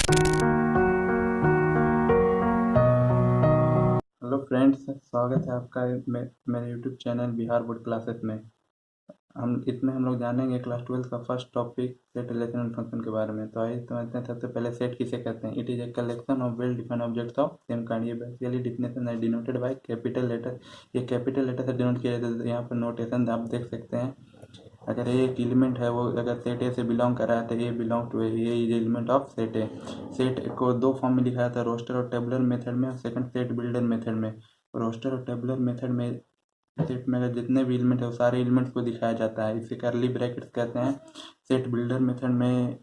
Hello friends, स्वागत है आपका मेरे YouTube channel Bihar board classes में। हम लोग जानेंगे क्लास 12 का first topic set relation and function के बारे में। तो आइए समझते हैं। सबसे पहले सेट किसे कहते हैं। It is a collection of well defined objects of same kind. ये बेसिकली डिफिनेशन है डिनोटेड बाय कैपिटल लेटर। ये कैपिटल लेटर से डिनोट किया जाता है। यहाँ पर नोटेशन आप देख सकते हैं। अगर ये एक एलिमेंट है, वो अगर सेट ए से बिलोंग कर रहा है तो ए बिलोंग टू ए, ये is element of set A. Set को दो फॉर्म में दिखाया था, रोस्टर और टेबुलर मेथड में, और सेकंड सेट बिल्डर मेथड में। रोस्टर और टेबुलर मेथड में सेट में अगर जितने भी एलिमेंट है वो सारे एलिमेंट्स को दिखाया जाता है, इसे करली ब्रैकेट्स कहते हैं। सेट बिल्डर मेथड में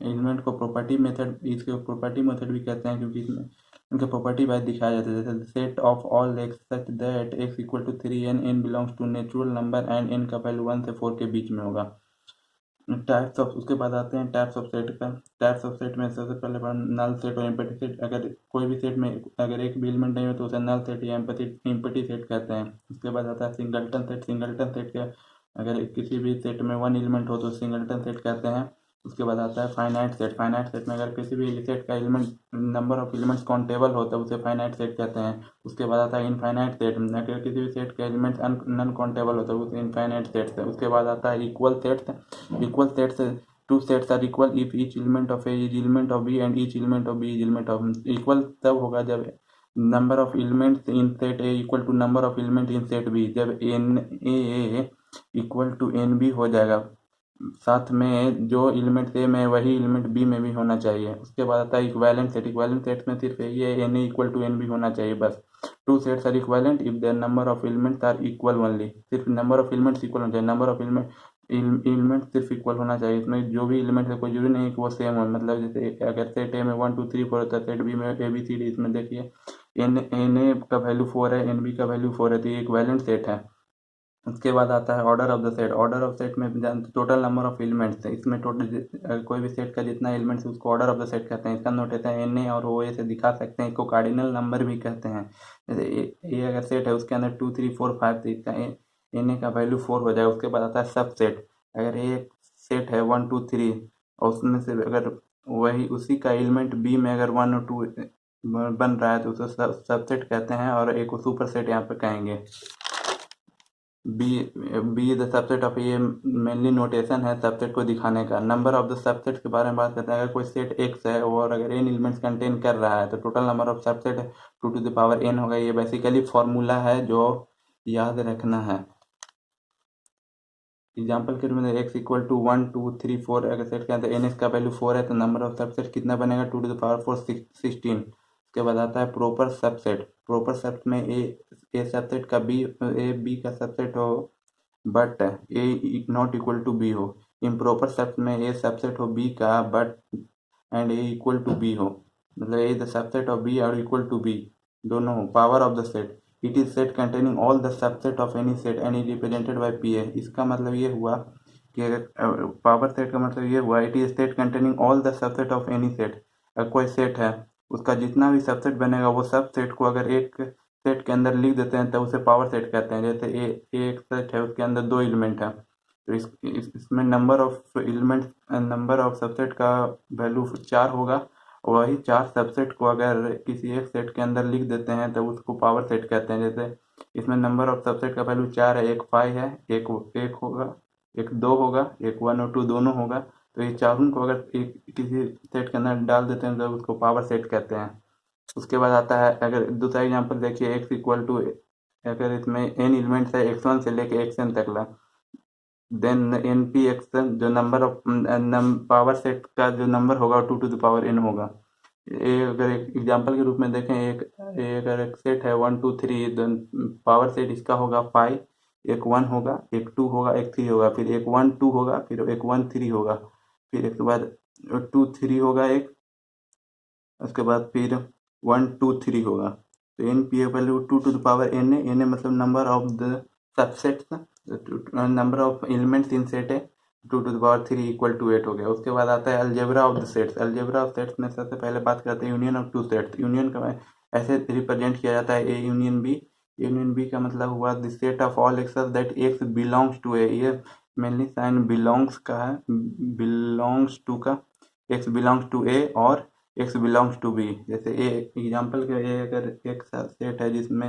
एलिमेंट को प्रॉपर्टी मेथड, इसको प्रॉपर्टी मेथड भी कहते हैं, क्योंकि इसमें उनके प्रॉपर्टी वाइज दिखाया जाता है। जैसे set of all x such that x equal to 3n, n belongs to natural number and n का वैल्यू 1 से 4 के बीच में होगा। टाइप्स ऑफ, उसके बाद आते हैं टाइप्स ऑफ सेट का। टाइप्स ऑफ सेट में सबसे पहले नल सेट और एम्पटी सेट। अगर कोई भी सेट में अगर एक भी एलिमेंट नहीं हो तो उसे नल सेट या एम्पटी सेट कहते हैं। उसके बाद आता है सिंगलटन सेट। सिंगलटन सेट के अगर किसी भी सेट में वन एलिमेंट हो तो सिंगलटन सेट कहते हैं। उसके बाद आता है फाइनाइट सेट। फाइनाइट सेट में अगर किसी भी सेट का element number of elements countable होता है उसे फाइनाइट सेट कहते हैं। उसके बाद आता है इनफाइनाइट सेट। अगर किसी भी सेट का एलिमेंट्स नॉन काउंटेबल होता है उसे इनफाइनाइट सेट है। उसके बाद आता है equal sets. Equal sets, two sets are equal if each element of A is element of B and each element of B is element of equal तब होगा जब number of elements in set A equal to number of elements in set B। जब NA equal to NB हो जाएगा, साथ में जो element ए में वही एलिमेंट बी में भी होना चाहिए। उसके बाद आता है इक्विवेलेंट सेट। इक्विवेलेंट सेट में सिर्फ ये n A equal to n B होना चाहिए बस। Two sets are equivalent if their number of elements are equal only. सिर्फ नंबर ऑफ एलिमेंट्स इक्वल होना चाहिए। नंबर ऑफ एलिमेंट सिर्फ इक्वल होना चाहिए। इसमें जो भी एलिमेंट है कोई जरूरी नहीं कि वो सेम हो। मतलब जैसे अगर सेट ए में 1 2 3 4 होता है, सेट बी में ए बी सी डी। इसमें देखिए एन ए का वैल्यू 4 है, एन बी का वैल्यू 4 है, तो ये इक्विवेलेंट सेट है। उसके बाद आता है order of the set. Order of set में टोटल नंबर ऑफ एलिमेंट्स है। इसमें टोटल कोई भी सेट का जितना एलिमेंट्स है उसको ऑर्डर ऑफ द सेट कहते हैं। इसका नोटेशन एन ए और ओ ए से दिखा सकते हैं। इसको कार्डिनल नंबर भी कहते हैं। जैसे ए अगर सेट है उसके अंदर 2 3 4 5, तो इसका एन ए का वैल्यू 4 हो जाएगा। उसके बाद आता है सब सेट। अगर एक सेट है 1 2 3 और उसमें से अगर वही उसी का एलिमेंट बी में अगर 1 और 2 बन रहा है तो उसे सबसेट कहते हैं, और एक सुपर सेट यहाँ पे कहेंगे। B B the subset of, ये मेनली नोटेशन है सबसेट को दिखाने का। नंबर ऑफ द सबसेट के बारे में बात करते हैं। अगर कोई सेट एक्स है और अगर एन एलिमेंट्स कंटेन कर रहा है तो total number of subset 2 to the power n होगा। ये बेसिकली फॉर्मूला है जो याद रखना है। एग्जाम्पल के रूप में एक्स इक्वल टू 1 2 3 4 अगर सेट के अंदर एन एस का वैल्यू 4 है तो नंबर ऑफ सबसेट कितना बनेगा 2 टू द पावर 4 16। उसके बाद आता है प्रॉपर सबसेट। प्रॉपर सबसेट में ए सबसेट का बी ए बी का सबसेट हो but A not equal to B हो। इम्प्रॉपर सबसेट में ए सबसेट हो बी का but and A equal to B हो। मतलब A the subset of B और इक्वल टू बी दोनों हो। Power of the set, it is set containing all the subset of any set and is represented by P A. इसका मतलब ये हुआ कि अगर पावर सेट का मतलब ये हुआ it is set containing all the subset of any set. अगर कोई सेट है उसका जितना भी सबसेट बनेगा वो सब सेट को अगर एक सेट के अंदर लिख देते हैं तो उसे पावर सेट कहते हैं। जैसे एक सेट है उसके अंदर 2 एलिमेंट है तो इसमें number of element number of subset का वैल्यू 4 होगा। वही 4 सबसेट को अगर किसी एक सेट के अंदर लिख देते हैं तो उसको पावर सेट कहते हैं। जैसे इसमें नंबर ऑफ सबसेट का वैल्यू 4 है, एक 5 है, एक होगा, एक 2 होगा, एक 1 और 2 दोनों होगा। तो ये चारों को अगर एक किसी सेट के अंदर डाल देते हैं तो उसको पावर सेट कहते हैं। उसके बाद आता है अगर दूसरा एग्जांपल देखिए एक्स इक्वल टू, अगर इसमें एन एलिमेंट्स है x1 से लेके xn तक ला, देन एन पी एक्स जो नंबर ऑफ पावर सेट का जो नंबर होगा 2 टू द पावर n होगा। ये अगर एक एग्जांपल के रूप में देखें, अगर एक सेट है 1 2 3, देन पावर सेट इसका होगा 5। एक 1 होगा, एक 2 होगा, एक 3 होगा, फिर एक 1 2 होगा, फिर एक 1 3 होगा, फिर इसके बाद 2 3 होगा एक, उसके बाद फिर 1 2 3 होगा। तो n p value 2 to the power n A मतलब number of the subsets, number of elements in set है 2 to the power 3 equal to 8 हो गया। उसके बाद आता है algebra of the sets. Algebra of sets में सबसे पहले बात करते हैं union of two sets. Union का ऐसे रिप्रेजेंट किया जाता है A union B. Union B का मतलब हुआ the set of all x's that x belongs to A. ये मेनली साइन बिलोंग्स का है, बिलोंग्स टू का, एक्स बिलोंग्स टू ए और एक्स बिलोंग्स टू बी। जैसे ए एग्जाम्पल के ए अगर एक सेट है जिसमें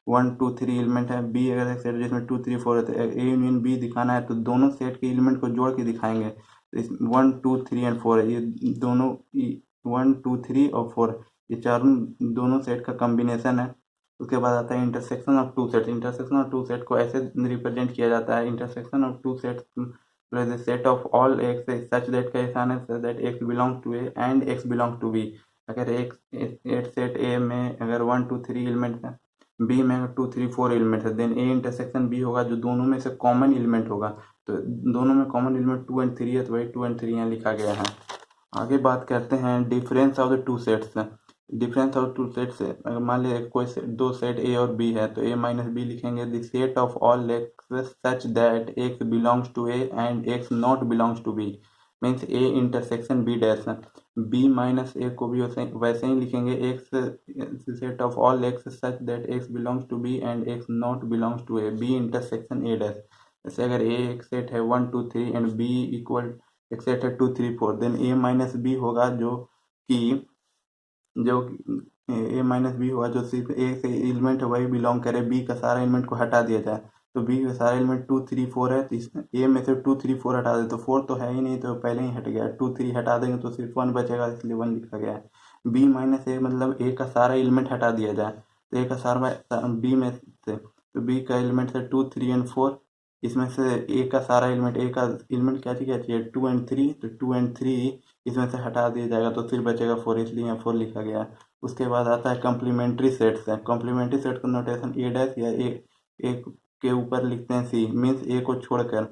1 2 3 एलिमेंट है, बी अगर एक सेट है जिसमें 2 3 4 है, तो ए यूनियन बी दिखाना है तो दोनों सेट के एलिमेंट को जोड़ के दिखाएंगे। तो इस 1 2 3 और 4 है, ये दोनों 1 2 3 और 4, ये चारों दोनों सेट का कॉम्बिनेशन है। उसके बाद आता है intersection of two set. Intersection of two set को ऐसे रिप्रेजेंट किया जाता है, intersection of two set plus the set of all x is such that का ऐसा है that x belongs to a and x belongs to b। अगर एक सेट ए में अगर 1 2 3 एलिमेंट है, बी में अगर 2 3 4 एलिमेंट है, देन ए इंटरसेक्शन बी होगा जो दोनों में से कॉमन एलिमेंट होगा। तो दोनों में कॉमन एलिमेंट 2 और 3 है, तो वही 2 और 3 यहाँ लिखा गया है। आगे बात करते हैं difference of the two sets. Difference of two sets, अगर मान लिया कोई दो सेट ए और बी है तो ए माइनस बी लिखेंगे। The set of all x such that x belongs to A and x not belongs to B, means A intersection B dash. B minus A को भी वैसे ही लिखेंगे, x set of all x such that x belongs to B and x not belongs to A, B intersection A dash. जैसे अगर A एक set है 1 2 3 and B equal एक सेट है 2 3 4, देन ए माइनस बी होगा कि जो ए माइनस बी होगा जो सिर्फ ए से एलिमेंट है वही बिलोंग करे, बी का सारा एलिमेंट को हटा दिया जाए। तो बी का सारा एलिमेंट 2 3 4 है, तो ए में से 2 3 4 हटा दे तो 4 तो है ही नहीं, तो पहले ही हट गया। 2 3 हटा देंगे तो सिर्फ 1 बचेगा, इसलिए 1 लिखा गया है। बी माइनस ए मतलब ए का सारा एलिमेंट हटा दिया जाए, तो ए का सारा बी में से, तो बी का एलिमेंट है 2 3 और 4, इसमें से ए का सारा एलिमेंट, ए का एलिमेंट क्या चाहिए 2 और 3, तो 2 और 3 इसमें से हटा दिया जाएगा तो फिर बचेगा 4, इसलिए यहाँ 4 लिखा गया है। उसके बाद आता है कॉम्प्लीमेंट्री सेट्स है। कॉम्प्लीमेंट्री सेट का नोटेशन ए डैश या ए के ऊपर लिखते हैं सी, मीन्स ए को छोड़कर।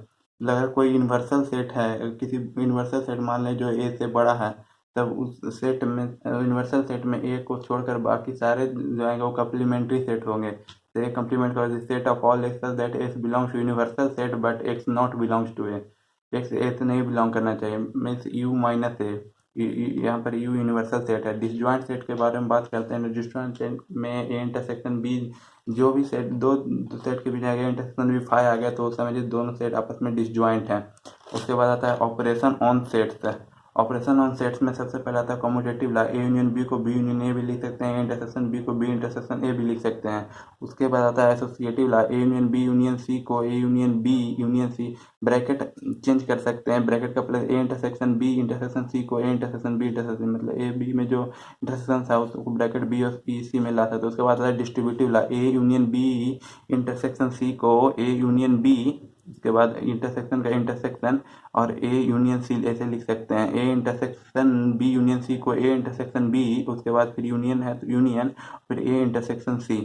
अगर कोई यूनिवर्सल सेट है, किसी यूनिवर्सल सेट मान लें जो ए से बड़ा है, तब उस सेट में यूनिवर्सल सेट में ए को छोड़कर बाकी सारे जो आएंगे वो कॉम्प्लीमेंट्री सेट होंगे। तो ए कॉम्प्लीमेंट का set of all x that x belongs to universal set but x not belongs to A, x A से नहीं बिलोंग करना चाहिए, मीन्स यू माइनस ए। यहाँ पर यू यूनिवर्सल सेट है। डिसजॉइंट सेट के बारे में बात करते हैं। डिसजॉइंट सेट में ए इंटरसेक्शन बी, जो भी सेट दो सेट के बीच आ गया इंटरसेक्शन बी फाई आ गया तो उस समय दोनों सेट आपस में डिसजॉइंट हैं। उसके बाद आता है operation on sets. Operation on sets में सबसे पहले आता है commutative law. A union B को बी यूनियन ए भी लिख सकते हैं, इंटरसेक्शन बी को बी इंटरसेक्शन ए भी लिख सकते हैं। उसके बाद आता है associative law. A union B union C को A union B union C, bracket change कर सकते हैं, ब्रैकेट का plus A intersection B intersection C को ए इंटरसेक्शन बी इंटरसेक्शन, मतलब ए बी में जो इंटरसेक्शन था उसको ब्रैकेट बी और बी सी में ला सकते हैं। उसके बाद आता है distributive law. A union B intersection C को ए यूनियन बी, उसके बाद इंटरसेक्शन का इंटरसेक्शन और ए यूनियन सी ऐसे लिख सकते हैं। A intersection B union C को ए इंटरसेक्शन बी, उसके बाद फिर यूनियन है तो यूनियन, फिर ए इंटरसेक्शन सी।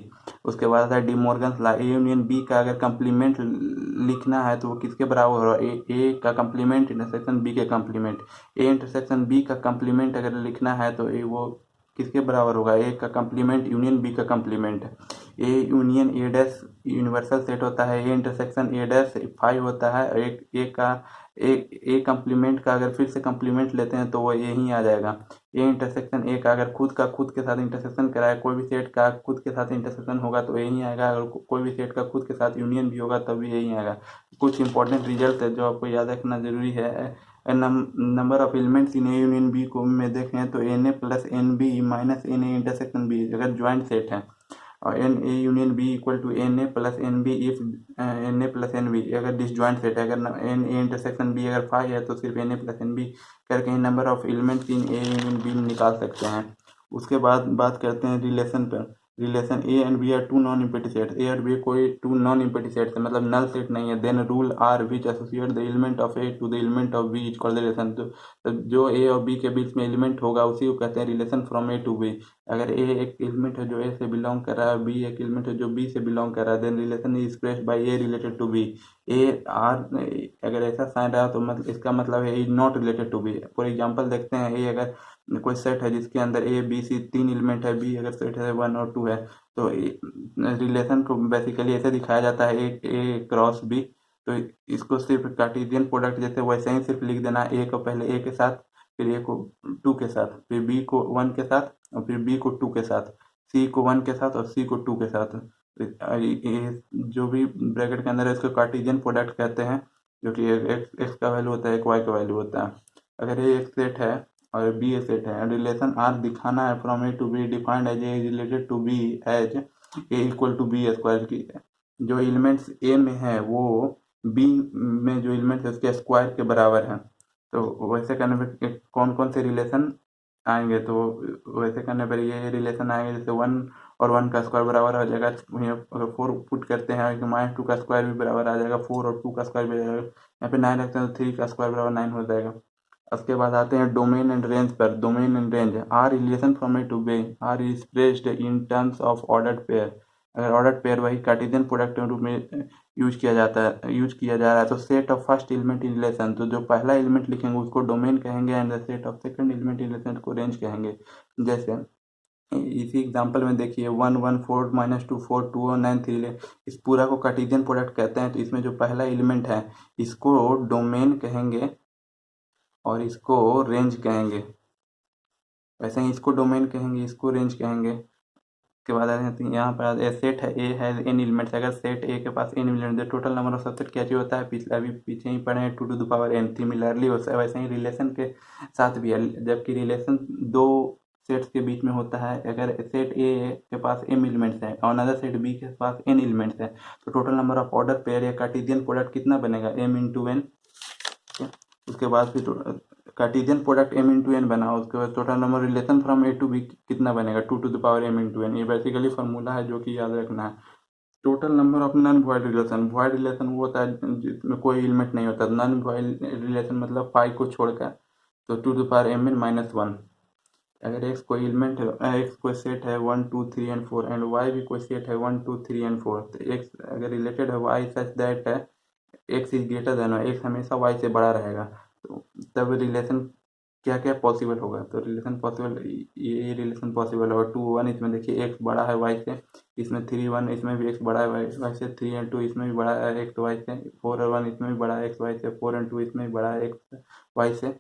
उसके बाद आता है De Morgan's law. A union B का अगर कंप्लीमेंट लिखना है तो वो किसके बराबर होगा, ए का कंप्लीमेंट इंटरसेक्शन बी के कंप्लीमेंट। ए इंटरसेक्शन बी का कंप्लीमेंट अगर लिखना है तो वो किसके बराबर होगा, ए का कंप्लीमेंट यूनियन बी का complement. A union A dash universal set होता है, A intersection A dash five होता है, और एक ए का ए कंप्लीमेंट का अगर फिर से कंप्लीमेंट लेते हैं तो वो ए ही आ जाएगा। ए इंटरसेक्शन ए का अगर खुद के साथ इंटरसेक्शन कराए, कोई भी सेट का खुद के साथ इंटरसेक्शन होगा तो ए ही आएगा, अगर कोई भी सेट का खुद के साथ यूनियन भी होगा तब भी यही आएगा। कुछ इंपॉर्टेंट रिजल्ट है जो आपको याद रखना जरूरी है। Number of elements in A union B को में देखें तो n A plus n B minus n A intersection B अगर ज्वाइंट सेट है, और n A union B equal to n A plus n B if n A plus n B अगर disjoint set है। अगर n A intersection B अगर five है तो सिर्फ n A plus n B करके number of elements in A union B निकाल सकते हैं। उसके बाद बात करते हैं रिलेशन पर। Relation A and B are two non empty set. A और बी कोई टू नॉन इम्पैटी सेट है, मतलब नल सेट नहीं है। Then rule R which associate the element of A to the element of B is called relation. तो जो ए और B के बीच में एलिमेंट होगा उसी को कहते हैं relation from A to B. अगर ए एक एलिमेंट है जो ए से बिलोंग कर रहा है, बी एक एलिमेंट है जो बी से बिलोंग कर रहा है, then relation is expressed by A related to B. A R अगर ऐसा साइन रहा तो मतलब इसका मतलब है is not related to B. For example देखते हैं, ए अगर कोई सेट है जिसके अंदर ए बी सी तीन एलिमेंट है, बी अगर सेट है 1 और 2 है, तो रिलेशन को बेसिकली ऐसे दिखाया जाता है ए क्रॉस बी। तो इसको सिर्फ कार्टेशियन प्रोडक्ट जैसे वैसे ही सिर्फ लिख देना, ए को पहले ए के साथ, फिर ए को 2 के साथ, फिर बी को 1 के साथ, और फिर बी को 2 के साथ, सी को 1 के साथ और सी को 2 के साथ। ये जो भी ब्रैकेट के अंदर है इसको कार्टेशियन प्रोडक्ट कहते हैं, जो कि एक एक्स का वैल्यू होता है एक वाई का वैल्यू होता है। अगर ये एक सेट है और बी ए सेट है। रिलेशन आर दिखाना है from A to B defined as A related to B as A equal to B square की। जो एलिमेंट्स ए में है वो बी में जो एलिमेंट्स है उसके स्क्वायर के बराबर है। तो वैसे करने पर कौन कौन से रिलेशन आएंगे, तो वैसे करने पर ये रिलेशन आएंगे जैसे 1 और 1 का स्क्वायर बराबर आ जाएगा। अगर 4 पुट करते हैं तो -2 का स्क्वायर भी बराबर आ जाएगा, 4 और 2 का स्क्वायर भी आ जाएगा। यहाँ पे 9 रखते हैं तो 3 का स्क्वायर बराबर 9 हो जाएगा। उसके बाद आते हैं डोमेन एंड रेंज पर। Domain and range R relation from A to B are expressed in terms of ordered pair. अगर ऑर्डर्ड पेयर वही कार्टेशियन प्रोडक्ट के रूप में यूज किया जा रहा है तो set of first element in relation, तो जो पहला एलिमेंट लिखेंगे उसको डोमेन कहेंगे and the set of second element in relation को रेंज कहेंगे। जैसे इसी एग्जांपल में देखिए 1 1 4 -2 4 2 और 9 3, इस पूरा को कार्टेशियन प्रोडक्ट कहते हैं। तो इसमें जो पहला एलिमेंट है इसको डोमेन कहेंगे और इसको रेंज कहेंगे। वैसे ही इसको डोमेन कहेंगे, इसको रेंज कहेंगे। के बाद आते हैं यहाँ पर सेट है ए है एन एलिमेंट्स। अगर सेट ए के पास n element total number of subset क्या होता है, पिछले अभी पीछे ही पढ़े हैं 2 to the power n। Similarly वैसे ही रिलेशन के साथ भी है, जबकि रिलेशन दो सेट्स के बीच में होता है। अगर सेट ए के पास m एलिमेंट्स है और अनदर सेट बी के पास n एलिमेंट्स है तो total number of order pair या कार्टेशियन प्रोडक्ट कितना बनेगा, m इंटू एन। उसके बाद फिर Cartesian product m into n बना, उसके बाद total number relation from A to B कितना बनेगा, 2 to the power m into n. ये बेसिकली फार्मूला है जो कि याद रखना है। Total number of non void relation. Void relation वो होता है जिसमें कोई एलिमेंट नहीं होता। नॉन वॉइड रिलेशन मतलब पाई को छोड़कर, तो 2 to the power m-1। अगर एक्स कोई एलिमेंट है, एक्स कोई सेट है 1 2 3 एंड 4 एंड वाई भी कोई सेट है 1 2 3 एंड 4, तो एक्स अगर रिलेटेड है वाई सच दैट है x is greater than y, x हमेशा वाई से बड़ा रहेगा, तो तब रिलेशन क्या क्या पॉसिबल होगा। तो रिलेशन पॉसिबल, ये रिलेशन पॉसिबल होगा 2 1। इसमें देखिए एक्स बड़ा है वाई से, इसमें 3 1 इसमें भी एक्स बड़ा है वाई से, 3 एंड 2 इसमें भी बड़ा है एक्स वाई से, 4 और 1 इसमें भी बड़ा है एक्स वाई से, 4 एंड 2 इसमें भी बड़ा है एक्स वाई से,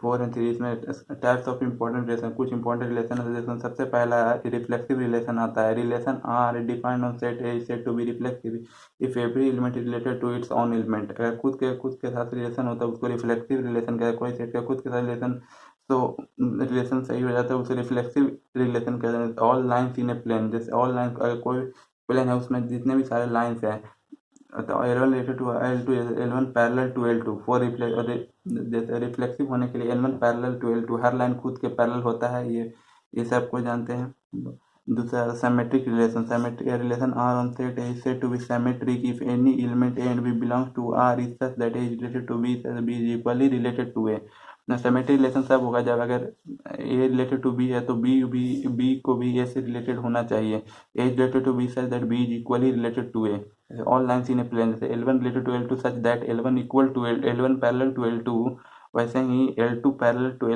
4 एंड 3 इसमें। टाइप्स ऑफ इंपॉर्टेंट रिलेशन, कुछ इंपॉर्टेंट रिलेशन सबसे पहला है रिफ्लेक्सिव रिलेशन आता है। Relation R defined on set A set to B reflexive if every element is related to its own element. अगर खुद के साथ रिलेशन होता है उसको रिफ्लेक्सिव रिलेशन कहते हैं। कोई सेट का खुद के साथ रिलेशन तो रिलेशन सही हो जाता है उसे रिफ्लेक्सिव रिलेशन कहते हैं। All lines in a plane, जैसे ऑल लाइन अगर कोई प्लेन है उसमें जितने भी सारे लाइन्स हैं तो L1 related to L2 L1 parallel to L2 for जैसे रिफ्लेक्सिव होने के लिए L1 parallel to L2, her line खुद के पैरेलल होता है, ये सब को जानते हैं। दूसरा symmetric relation. Symmetric relation R on set A set to B symmetric if any element A and B belongs to R is such that A is related to B is equally related to A. Symmetric relation सब होगा जब अगर ए related to B है तो B को भी ए से related होना चाहिए। A is related to B such that B is equally related to A. All lines in a plane, जैसे L1 related to L2 such that L1 equal to L1 parallel to L2, वैसे ही L2 parallel to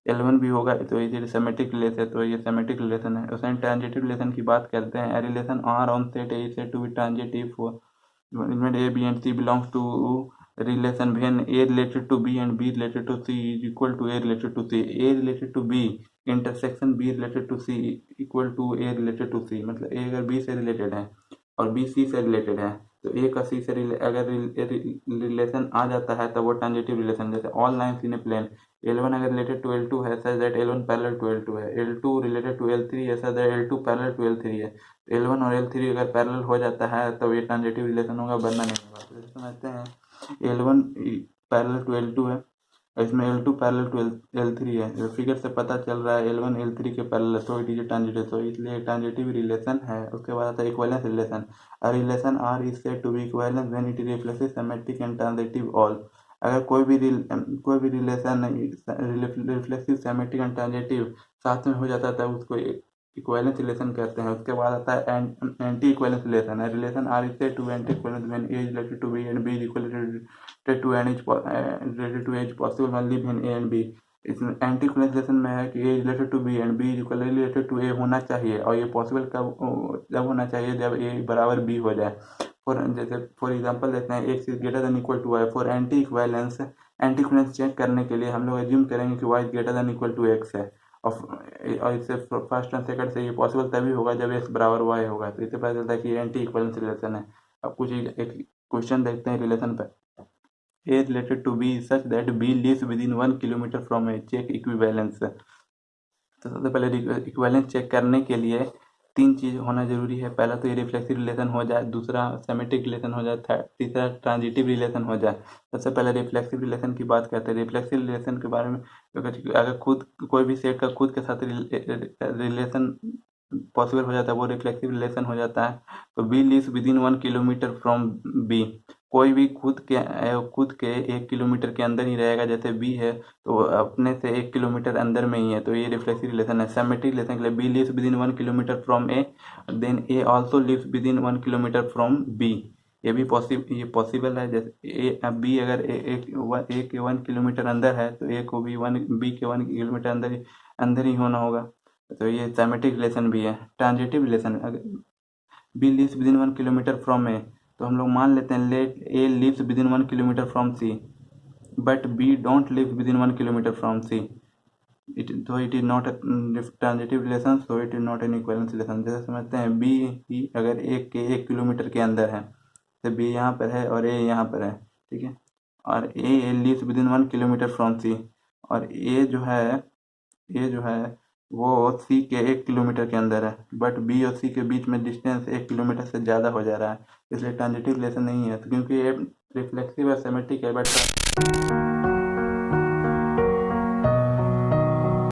L1 भी होगा। तो ये symmetric relation, तो ये symmetric relation है। उसे ट्रांजिटिव रिलेशन की बात करते हैं। Relation R on set A set to B transitive for element A B and C belongs to relation when A related to B and B related to C is equal to A related to C, A related to B intersection B related to C equal to A related to C। मतलब A अगर B से related है और B C से related है तो A का C से अगर रिलेशन आ जाता है तब वो ट्रांजिटिव रिलेशन। जैसे all lines in a plane, L1 अगर रिलेटेड टू L2 है सच that L1 parallel to L2 है, L2 रिलेटेड टू L3 है such that L2 parallel to L3 है। L1 और L3 अगर पैरेलल हो जाता है तब ये ट्रांजिटिव रिलेशन होगा, वरना नहीं होगा। तो समझते हैं L1 पैरेलल टू L2 है, इसमें L2 पैरेलल टू L3 है। फिगर से पता चल रहा है L1 L3 के पैरेलल, तो इट इज ट्रांजिटिव, तो इसलिए ट्रांजिटिव रिलेशन है। उसके बाद आता है equivalence relation. A relation R is said to be equivalent when it reflex symmetric and transitive all. अगर कोई भी relation reflexive symmetric and transitive साथ में हो जाता है तब उसको इक्विवेलेंस रिलेशन कहते हैं। उसके बाद आता है anti equivalence relation. Relation R is said to be anti equivalence when A is related to B and B is equal related to n is related to a is possible only when a and b। इसमें anti equivalence relation में है कि a is related to b and b is equally related to a होना चाहिए, और ये possible कब जब होना चाहिए जब a बराबर b हो जाए। फॉर एग्जांपल देते हैं x is greater than equal to y। For anti equivalence check करने के लिए हम लोग एज्यूम करेंगे कि y is greater than equal to x है, और इससे फर्स्ट एंड सेकंड से ये पॉसिबल तभी होगा जब x बराबर y होगा। तो इससे पता चलता है कि एंटी इक्विवेलेंस रिलेशन है। अब कुछ एक क्वेश्चन देखते हैं रिलेशन पर। A related to B such that B lives within 1 kilometre from A. Check equivalence. तो सबसे पहले इक्विवेलेंस चेक करने के लिए तीन चीज़ होना जरूरी है। पहला तो ये रिफ्लेक्सिव रिलेशन हो जाए, दूसरा सेमेट्रिक रिलेशन हो जाए, तीसरा ट्रांजिटिव रिलेशन हो जाए। सबसे पहले रिफ्लेक्सिव रिलेशन की बात करते हैं। रिफ्लेक्सिव रिलेशन के बारे में अगर खुद कोई भी सेट का खुद के साथ रिलेशन पॉसिबल हो जाता है वो रिफ्लेक्सिव रिलेशन हो जाता है। तो B lives within 1 kilometre from B, कोई भी खुद के 1 किलोमीटर के अंदर ही रहेगा। जैसे बी है तो अपने से 1 किलोमीटर अंदर में ही है, तो ये रिफ्लेक्सिव रिलेशन है। सिमेट्रिक रिलेशन के लिए B lives within 1 kilometre from A, then A also lives within 1 kilometre from B. ये भी पॉसिबल है। जैसे ए बी अगर ए के 1 किलोमीटर अंदर है तो ए को भी बी के 1 किलोमीटर अंदर ही होना होगा। तो ये सिमेट्रिक रिलेशन भी है। ट्रांजिटिव रिलेशन, अगर B lives within 1 kilometre from A, तो हम लोग मान लेते हैं let A lives within 1 kilometre from C, but B don't live within 1 kilometre from C. It is not transitive relation, so it is not an equivalence relation. जैसे समझते हैं B ही अगर एक के 1 किलोमीटर के अंदर है, तो बी यहाँ पर है और ए यहाँ पर है, ठीक है। और A lives within 1 kilometre from C, और ए जो है वो सी के 1 किलोमीटर के अंदर है, बट बी और सी के बीच में डिस्टेंस 1 किलोमीटर से ज़्यादा हो जा रहा है, इसलिए ट्रांजिटिव रिलेशन नहीं है। तो क्योंकि ये रिफ्लेक्सिव है, सिमेट्रिक है, बट